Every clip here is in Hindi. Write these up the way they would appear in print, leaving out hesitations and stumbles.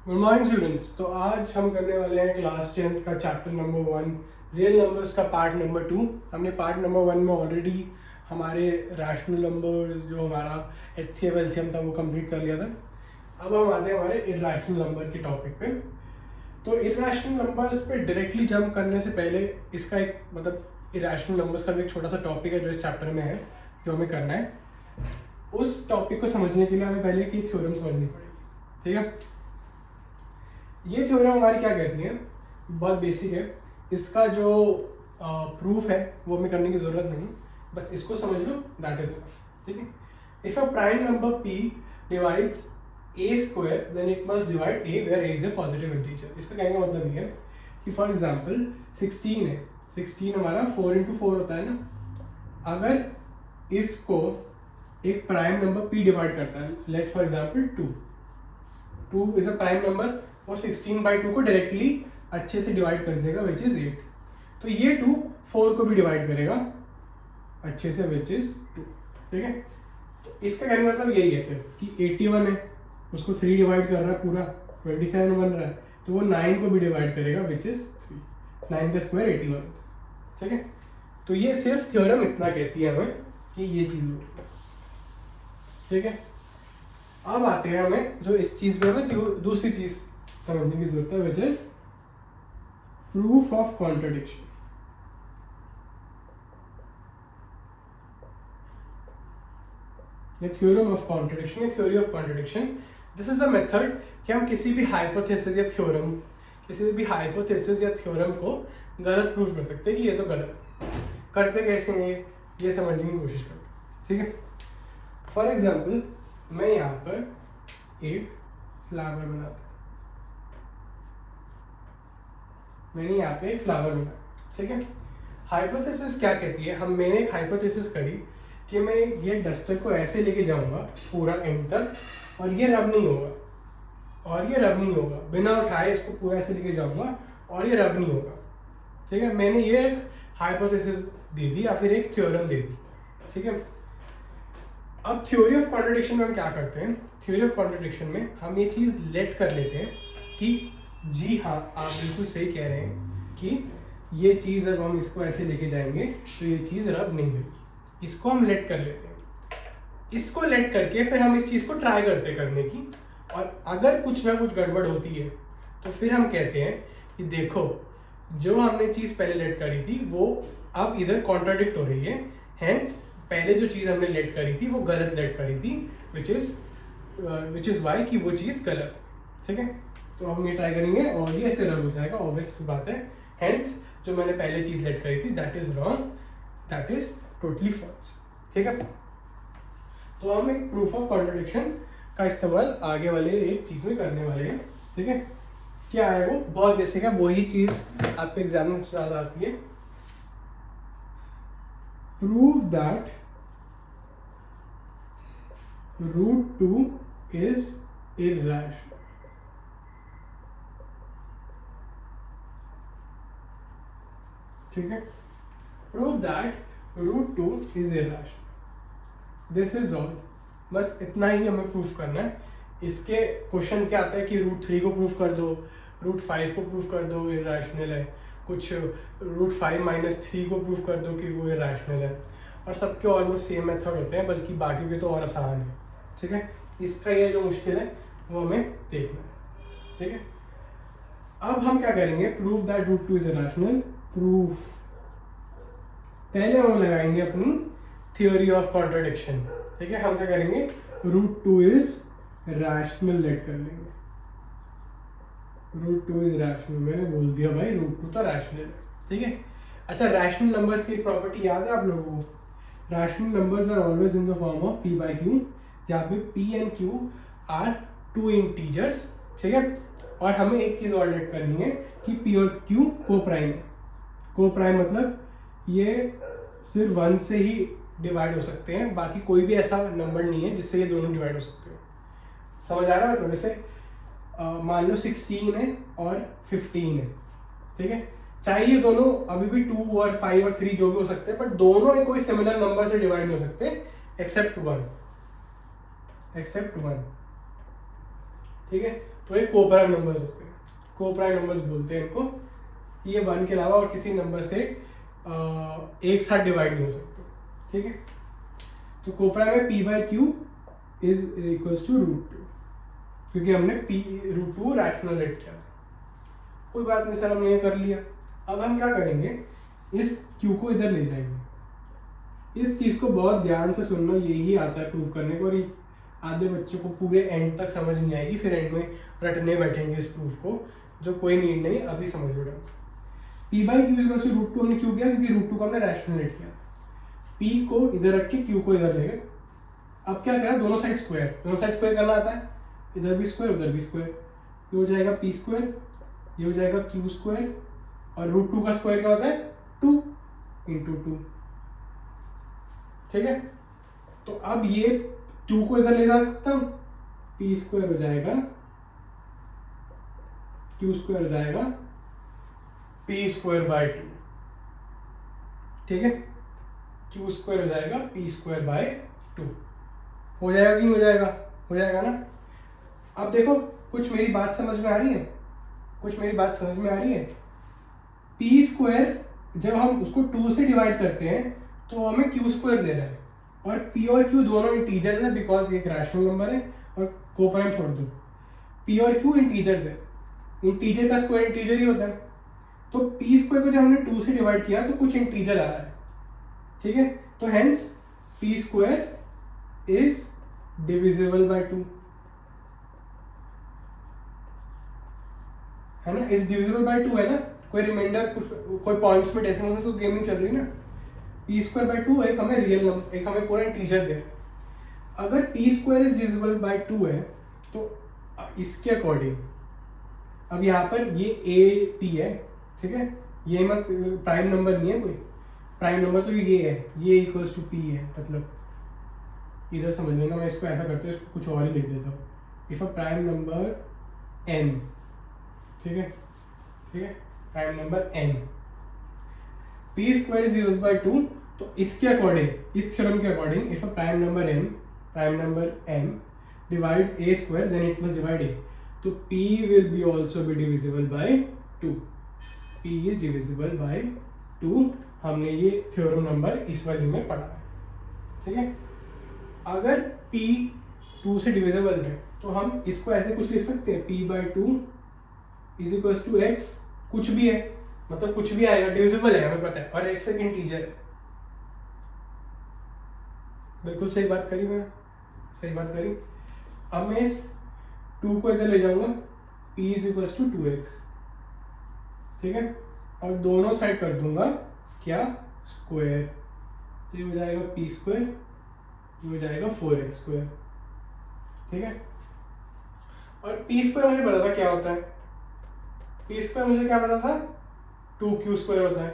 Good morning students. तो आज हम करने वाले हैं क्लास 10th का चैप्टर नंबर 1 रियल नंबर्स का पार्ट नंबर 2। हमने पार्ट नंबर 1 में ऑलरेडी हमारे रैशनल नंबर्स जो हमारा HCF LCM था वो कंप्लीट कर लिया था। अब हम आते हैं हमारे इर्रेशनल नंबर के टॉपिक पे। तो इर्रेशनल नंबर्स पे डायरेक्टली जंप करने से पहले इसका एक इर्रेशनल नंबर्स का भी एक छोटा सा टॉपिक है जो इस चैप्टर में है, जो हमें करना है। उस टॉपिक को समझने के लिए हमें पहले की थ्योरम समझनी पड़ेगी, ठीक है। ये थ्योरम हमारी क्या कहती है, बहुत बेसिक है। इसका जो प्रूफ है वो हमें करने की जरूरत नहीं, बस इसको समझ लो, दैट इज इनफ, ठीक है। If a prime number p divides a square then it must divide a where a is a positive integer. इसका कहने का मतलब ये है कि फॉर एग्जांपल 16 है, 16 हमारा 4 into 4 होता है ना। अगर इसको एक प्राइम नंबर p डिवाइड करता है, let for example 2 is a prime number, वो 16/2 को डायरेक्टली अच्छे से डिवाइड कर देगा विच इज 8। तो ये 2 4 को भी डिवाइड करेगा अच्छे से विच इज 2, ठीक है। तो इसका कहने का मतलब यही है सिर्फ कि 81 है, उसको 3 डिवाइड कर रहा है, पूरा 27 बन रहा है, तो वो 9 को भी डिवाइड करेगा विच इज 3। 9 का स्क्वायर 81, ठीक है। तो ये सिर्फ थ्योरम इतना कहती है हमें कि ये चीज़ होगी, ठीक है। अब आते हैं हमें जो इस चीज़ में हमें दूसरी चीज़ समझने की जरूरत है which is proof of contradiction. ये थ्योरम ऑफ कॉन्ट्रडिक्शन, ये theory of contradiction, this is a method कि हम किसी भी हाइपोथेसिस या थ्योरम, किसी भी हाइपोथेसिस या थ्योरम को गलत प्रूफ कर सकते हैं कि ये तो गलत करते कैसे हैं, ये समझने की कोशिश करते हैं, ठीक है। फॉर एग्जाम्पल मैं यहाँ पर एक फ्लावर बनाता हूँ, मैंने यहाँ पे एक फ्लावर बनाया, ठीक है। हाइपोथेसिस क्या कहती है, मैंने एक हाइपोथेसिस करी कि मैं ये डस्टर को ऐसे लेके जाऊंगा पूरा एंड तक, और ये रब नहीं होगा, और ये रब नहीं होगा, बिना उठाए इसको पूरा ऐसे लेके जाऊंगा और ये रब नहीं होगा, ठीक है। मैंने ये एक हाइपोथेसिस दे दी या फिर एक थ्योरम दे दी, ठीक है। अब थ्योरी ऑफ कॉन्ट्रडिक्शन में हम क्या करते हैं, थ्योरी ऑफ कॉन्ट्रडिक्शन में हम ये चीज़ लेट कर लेते हैं कि जी हाँ, आप बिल्कुल सही कह रहे हैं कि ये चीज़ अब हम इसको ऐसे लेके जाएंगे तो ये चीज़ रब नहीं होगी। इसको हम लेट कर लेते हैं। इसको लेट करके फिर हम इस चीज़ को ट्राई करते करने की, और अगर कुछ ना कुछ गड़बड़ होती है तो फिर हम कहते हैं कि देखो जो हमने चीज़ पहले लेट करी थी वो अब इधर कॉन्ट्राडिक्ट हो रही है, हैंस पहले जो चीज़ हमने लेट करी थी वो गलत लेट करी थी, विच इज़ वाई कि वो चीज़ गलत है, ठीक है। तो हम ये ट्राई करेंगे और ये ऐसे रब हो जाएगा, ऑब्वियस बात है। हैंस जो मैंने पहले चीज़ लेट करी थी that is wrong, that is totally false, ठीक है। तो हम एक प्रूफ ऑफ कॉन्ट्रडिक्शन का इस्तेमाल आगे वाले एक चीज़ में करने वाले हैं, ठीक है। क्या है वो, बहुत बेसिक है, वही चीज़ आपके एग्जाम में ज़्यादा आती है। प्रूव दैट √2 इज इर्रेशनल, ठीक है। Prove that √2 is irrational, this is all, बस इतना ही हमें प्रूफ करना है। इसके क्वेश्चन क्या आता है कि √3 को प्रूफ कर दो, √5 को प्रूफ कर दो इर्रेशनल है, कुछ √5 - 3 को प्रूफ कर दो कि वो इर्रेशनल है, और सबके ऑलमोस्ट सेम मेथड होते हैं, बल्कि बाकी के तो और आसान है, ठीक है। इसका ये जो मुश्किल है वो हमें देखना है, ठीक है। अब हम क्या करेंगे, proof that √2 is irrational, proof पहले हम लगाएंगे अपनी थ्योरी ऑफ कॉन्ट्रडिक्शन, ठीक है। हम क्या करेंगे, √2 इज रैशनल लेट कर लेंगे, √2 इज रैशनल, मैंने बोल दिया भाई √2 तो रैशनल है, ठीक है। अच्छा, रैशनल नंबर्स की प्रॉपर्टी याद है आप लोगों को, rational numbers are always in the form of p/q, जहाँ पे p and q are 2 integers, ठीक है। और हमें एक चीज़ और लेट करनी है कि p और q को प्राइम है। को प्राइम मतलब ये सिर्फ 1 से ही डिवाइड हो सकते हैं, बाकी कोई भी ऐसा नंबर नहीं है जिससे ये दोनों डिवाइड हो सकते हैं। समझ आ रहा है मतलब, जैसे मान लो 16 है और 15 है, ठीक है। चाहे ये दोनों अभी भी 2 और 5 और 3 जो भी हो सकते हैं, बट दोनों ही कोई सिमिलर नंबर से डिवाइड नहीं हो सकते एक्सेप्ट वन, ठीक है। तो ये कोप्राइम नंबर्स होते हैं, कोप्राइम नंबर्स बोलते हैं इनको। ये 1 के अलावा और किसी नंबर से एक साथ डिवाइड नहीं हो सकते, ठीक है। तो कोप्राइम में p/q इज इक्वल्स टू √2, क्योंकि हमने √2 रैशनल रेट किया था। कोई बात नहीं सर, हमने ये कर लिया। अब हम क्या करेंगे, इस q को इधर ले जाएंगे। इस चीज़ को बहुत ध्यान से सुनना, यही आता है प्रूव करने को, और आधे बच्चों को पूरे एंड तक समझ नहीं आएगी, फिर एंड में रटने बैठेंगे इस प्रूफ को, जो कोई नीड नहीं, अभी समझ लो। p/q इज इक्वल टू √2 हमने क्यों किया, क्योंकि √2 को हमने रैशनल रेट किया। p को इधर रख के q को इधर ले गए। अब क्या करा, दोनों साइड स्क्वायर करना आता है, इधर भी स्क्वायर उधर भी स्क्वायर। ये हो जाएगा p², ये हो जाएगा q², और √2 का स्क्वायर क्या होता है, 2 × 2, ठीक है। तो अब ये 2 को इधर ले जा सकता हूँ, p² हो जाएगा, q² हो जाएगा, p²/2, ठीक है। q² हो जाएगा p²/2, हो जाएगा कि नहीं हो जाएगा, हो जाएगा ना। अब देखो, कुछ मेरी बात समझ में आ रही है, कुछ मेरी बात समझ में आ रही है। p² जब हम उसको 2 से डिवाइड करते हैं तो हमें q² दे रहा है, और p और q दोनों इंटीजर्स है, बिकॉज ये एक रैशनल नंबर है, और कोप्राइम छोड़ दो। p और q इंटीजर्स है, इंटीजर का स्क्वायर इंटीजर ही होता है। तो p² को जब हमने 2 से डिवाइड किया तो कुछ इंटीजर आ रहा है, ठीक है। तो hence p² is divisible by 2, है ना, इज डिविजिबल बाय 2 है ना। कोई रिमाइंडर, कुछ कोई पॉइंट्स में डेसिमल में तो गेम नहीं चल रही ना। p²/2 एक हमें रियल नंबर, एक हमें पूरा इंटीजर दे। अगर p² इज डिविजिबल बाय 2 है तो इसके अकॉर्डिंग, अब यहाँ पर ये a p है, ठीक है, ये मत प्राइम नंबर नहीं है, कोई प्राइम नंबर तो ये है, ये इक्वल्स टू p है, मतलब इधर समझ लेना। मैं इसको ऐसा करता हूँ, इसको कुछ और ही लिख देता हूँ। If a prime number n, ठीक है, ठीक है, prime number n, p² is divisible by 2, तो इसके अकॉर्डिंग, इस थ्योरम के according, if a prime number n divides a², then it must divide a. तो p will be also be divisible by 2. p is divisible by 2. हमने ये थ्योरम नंबर इस वाली में पढ़ा है, ठीक है। अगर p 2 से डिविजिबल है तो हम इसको ऐसे कुछ लिख सकते हैं, p/2 is equals to x, कुछ भी है, मतलब कुछ भी आएगा, डिविजिबल है हमें पता है, और x एक इंटीजर है। बिल्कुल सही बात करी मैंने, सही बात करी। अब मैं इस 2 को इधर ले जाऊंगा, p is equals to 2x, ठीक है, और दोनों साइड कर दूंगा क्या, स्क्वायर। तो ये हो जाएगा p², ये हो जाएगा 4x², ठीक है। और p² मुझे पता था क्या होता है, p² मुझे क्या पता था, 2q² होता है,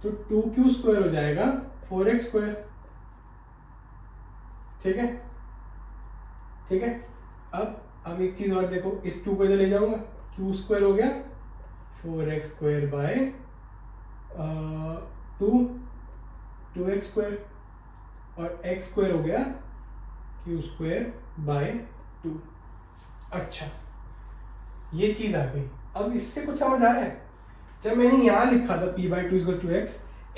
तो 2q² हो जाएगा 4x², ठीक है, ठीक है। अब एक चीज और देखो, इस 2 को इधर ले जाऊंगा, q² हो गया 4x² / 2x², और x² हो गया q² / 2। अच्छा, ये चीज आ गई। अब इससे कुछ समझ आ रहा है, जब मैंने यहाँ लिखा था p/2 equals to x,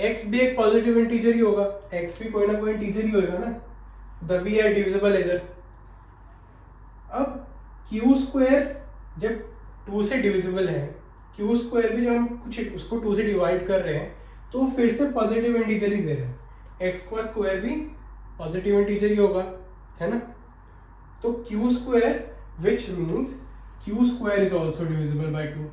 x भी एक पॉजिटिव इंटीजर ही होगा, x भी कोई ना कोई इंटीजर ही होगा ना, तभी है डिविजिबल इधर। अब q² जब 2 से डिविजिबल है, q² भी जब हम कुछ उसको 2 से डिवाइड कर रहे हैं तो फिर से पॉजिटिव इंटीजर ही दे रहे हैं, x का स्क्वायर भी पॉजिटिव इंटीजर ही होगा, है ना। तो q² which means q² is also divisible by 2.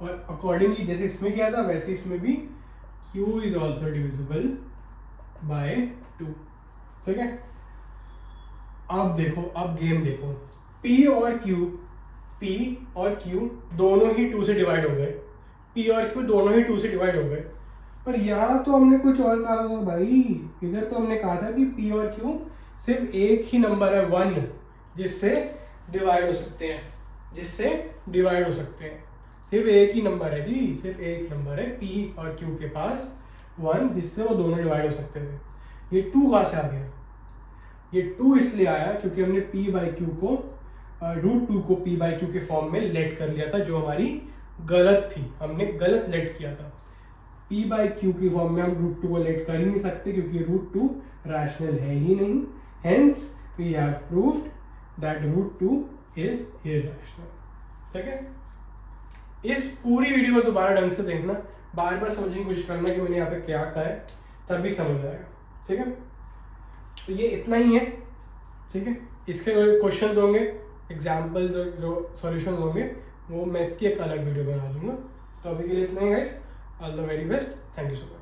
और अकॉर्डिंगली जैसे इसमें किया था वैसे इसमें भी q is also divisible by 2, ठीक है। अब देखो, अब गेम देखो, p और q दोनों ही 2 से डिवाइड हो गए, p और q दोनों ही 2 से डिवाइड हो गए, पर यहाँ तो हमने कुछ और कहा था भाई। इधर तो हमने कहा था कि p और q सिर्फ एक ही नंबर है 1, जिससे डिवाइड हो सकते हैं, सिर्फ एक ही नंबर है जी, सिर्फ एक नंबर है p और q के पास 1, जिससे वो दोनों डिवाइड हो सकते थे। ये 2 कहाँ से आ गया? ये 2 इसलिए आया क्योंकि हमने p/q को √2 को p/q के फॉर्म में लेट कर लिया था, जो हमारी गलत थी, हमने गलत लेट किया था। p/q की फॉर्म में हम √2 को लेट कर ही नहीं सकते क्योंकि √2 रैशनल है ही नहीं, hence we have proved that √2 is irrational. ठीक है, इस पूरी वीडियो को दोबारा ढंग से देखना, बार बार समझने की कोशिश करना कि मैंने यहाँ पे क्या कहा है, तभी समझ आएगा। ठीक है, तो ये इतना ही है। ठीक है, इसके क्वेश्चन होंगे, एग्जाम्पल जो सॉल्यूशन होंगे, वो मैं इसकी एक अलग वीडियो बना दूंगा। तो अभी के लिए इतना ही guys, all the very best, thank you so much.